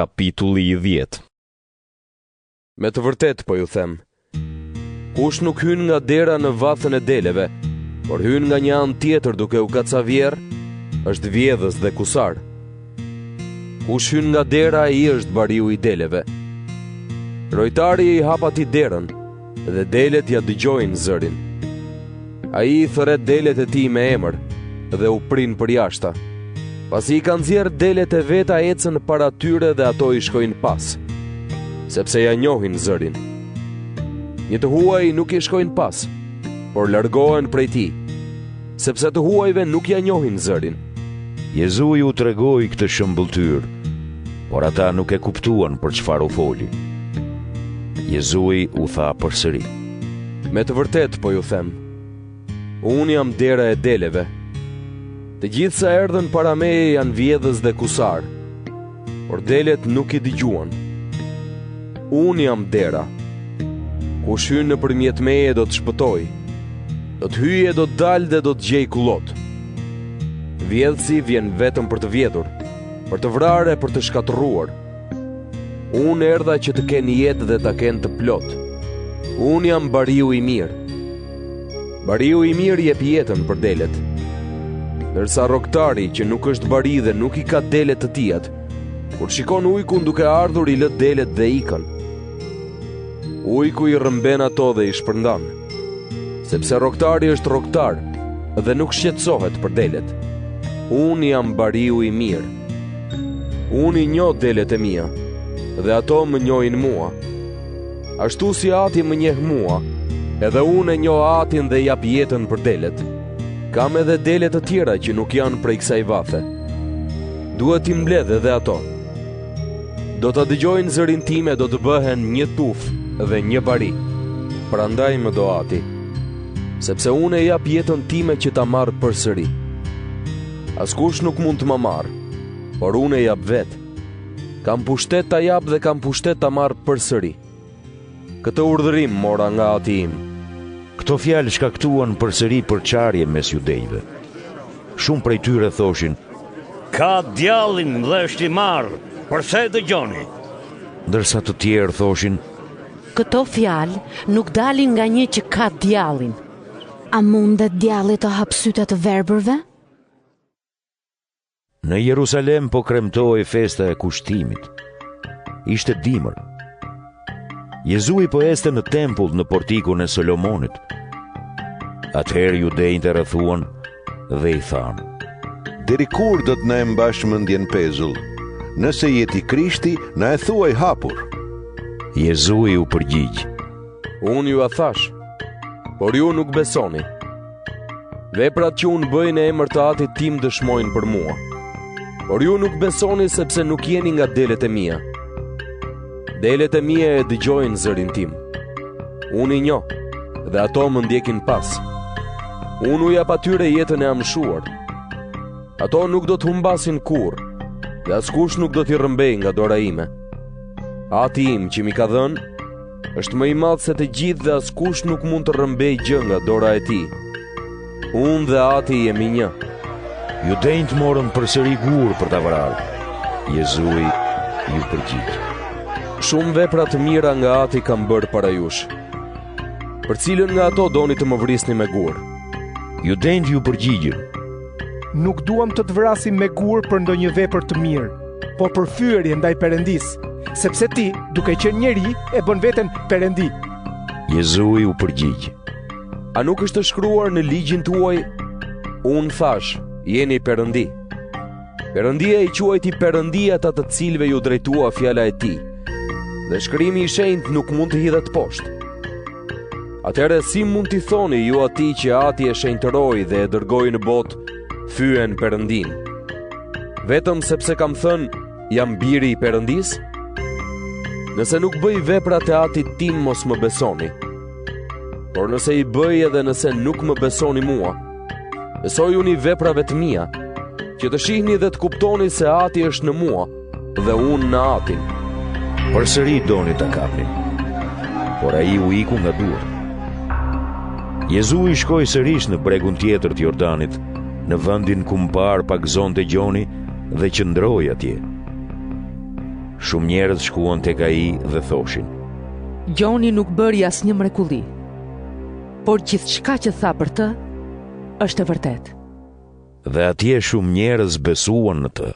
Kapitulli 10. Me të vërtet po ju them, kush nuk hyn nga dera në vathën e deleve, por hyn nga një anë tjetër duke u kacavjer, është vjedhës dhe kusar. Kush hyn nga dera, ai është bariu i deleve. Rojtari i hap atij derën, dhe delet ja dëgjojnë zërin. Ai i thret delet e tij me emër, dhe u prin për jashta. Pasi i kanë nxjerrë delet e veta, ecën para tyre dhe ato i shkojnë pas, sepse ja njohin zërin. Një të huaj nuk i shkojnë pas, por largohen prej tij, sepse të huajve nuk ja njohin zërin. Jezui u tregoi këtë shëmbulltyr, por ata nuk e kuptuan për çfarë u foli. Jezui u tha përsëri: Me të vërtet po ju them, unë jam dera e deleve. Të gjithë sa erdhën para meje janë vjedhës dhe kusar, por delet nuk i dëgjuan. Unë jam dera. Kush hyn nëpërmjet meje do të shpëtojë, do të hyjë, do të dalë dhe do të gjejë kullot. Vjedhësi vjen vetëm për të vjedhur, për të vrarë e për të shkatërruar. Unë erdha që të kenë jetë dhe ta kenë të plot. Unë jam bariu i mirë. Bariu i mirë jep jetën për delet. Ndërsa rroktari që nuk është bari dhe nuk i ka delet të tijat, kur shikon ujkun duke ardhur, i lë delet dhe ikën. Ujku i rrëmben ato dhe i shpërndan, sepse rroktari është rroktar dhe nuk shqetësohet për delet. Unë jam bariu i mirë. Unë i njoh delet e mia, dhe ato më njohin mua. Ashtu si Ati më njeh mua, edhe unë e njoh Atin dhe jap jetën për delet. Kam edhe delet të tjera që nuk janë prej kësaj vathe. Duhet t'i mbledh edhe ato. Do ta dëgjojnë zërin time, do të bëhen një tuf dhe një bari. Prandaj më do Ati, sepse unë e jap jetën time që ta marr përsëri. Askush nuk mund të ma marr, por unë e jap vetë. Kam pushtet ta jap dhe kam pushtet ta marr përsëri. Këtë urdhërim mora nga Ati im. Këto fjalë shkaktuan përsëri përçarje mes judejve. Shumë prej tyre thoshin: Ka djallin dhe është i marrë, përse dëgjoni? Ndërsa të tjerë thoshin: Këto fjalë nuk dalin nga një që ka djallin. A mundet djalli të hap sytë të verbërve? Në Jerusalem po kremtohej festa e kushtimit. Ishte dimër. Jezui po este në tempull në portikun e Solomonit. Atëherë judejt e rrethuan dhe i thanë: Deri kur do të na e mbash mendjen pezull? Nëse jeti Krishti, na e thuaj hapur. Jezui u përgjigj: Unë ju a thash, por ju nuk besoni. Veprat që unë bëj në emër të Atit tim dëshmojnë për mua, por ju nuk besoni sepse nuk jeni nga delet e mia. Delet e mia e dëgjojnë zërin tim. Unë i njoh, dhe ato më ndjekin pas. Unë u jap atyre jetën e amshuar. Ato nuk do të humbasin kurrë, dhe askush nuk do t'i rrëmbej nga dora ime. Ati im që mi ka dhënë është më i madh se të gjithë dhe askush nuk mund të rrëmbej gjë nga dora e tij. Unë dhe Ati jemi një. Judejt morën përsëri gur për ta vrarë. Jezui ju përgjigj: Shumë vepra të mira nga Ati kam bërë para jush. Për cilën nga ato doni të më vrisni me gur? Judejt ju përgjigjën: Nuk duam të vrasim me gur për ndonjë vepër të mirë, por për fyerje ndaj Perëndis, sepse ti, duke qenë njeri, e bën veten Perëndi. Jezui u përgjigj: A nuk është shkruar në ligjin tuaj: Unë thash, jeni Perëndi. Perëndia i quajti Perëndi ata të cilëve ju drejtua fjala e tij, dhe shkrimi i shenjtë nuk mund të hidhet poshtë. Atëherë si mund t'i thoni ju atij që Ati e shenjtëroi dhe e dërgoi në botë, fyen Perëndin? Vetëm sepse kam thënë, jam biri i Perëndis? Nëse nuk bëj veprat e Atit tim, mos më besoni. Por nëse i bëj edhe nëse nuk më besoni mua, besojuni veprave të mia, që të shihni dhe të kuptoni se Ati është në mua dhe unë në Atin. Përsëri doni ta kapnin, por ai u iku nga duart. Jezui shkoi sërish në bregun tjetër të Jordanit, në vendin ku më parë pagëzonte gjoni dhe qëndroi atje. Shumë njerëz shkuan tek ai dhe thoshin: Gjoni nuk bëri asnjë mrekulli, por gjithçka që tha për të është e vërtet. Dhe atje shumë njerëz besuan në të.